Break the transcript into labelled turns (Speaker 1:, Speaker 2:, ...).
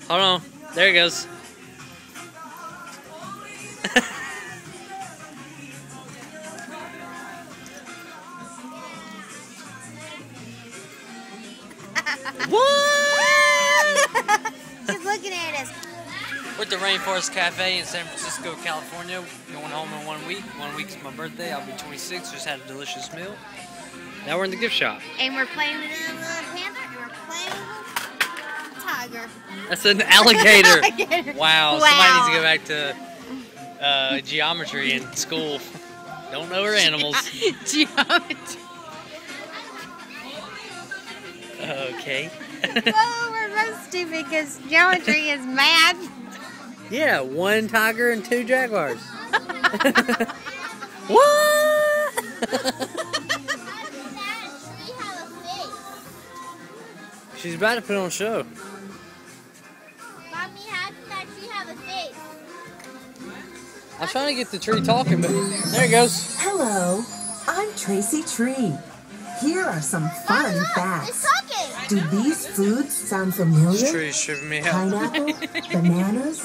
Speaker 1: Hold on. There it goes. What?
Speaker 2: She's looking at us.
Speaker 1: We're at the Rainforest Cafe in San Francisco, California. Going home in 1 week. 1 week's my birthday. I'll be 26. Just had a delicious meal. Now we're in the gift shop.
Speaker 2: And we're playing with a little panda, and we're playing with a tiger.
Speaker 1: That's an alligator. Wow.
Speaker 2: Wow.
Speaker 1: Somebody needs to go back to geometry in school. Don't know our animals.
Speaker 2: Geometry.
Speaker 1: Okay.
Speaker 2: Well, we're both stupid because geometry is math.
Speaker 1: Yeah, 1 tiger and 2 jaguars. What? She's about to put on a show.
Speaker 2: Mommy, how did that tree have a face?
Speaker 1: I was trying to get the tree talking, but there it goes.
Speaker 3: Hello, I'm Tracy Tree. Here are some fun
Speaker 2: It's
Speaker 3: facts.
Speaker 2: talking.
Speaker 3: Do these foods sound familiar?
Speaker 1: This tree's tripping me out.
Speaker 3: Pineapple, bananas,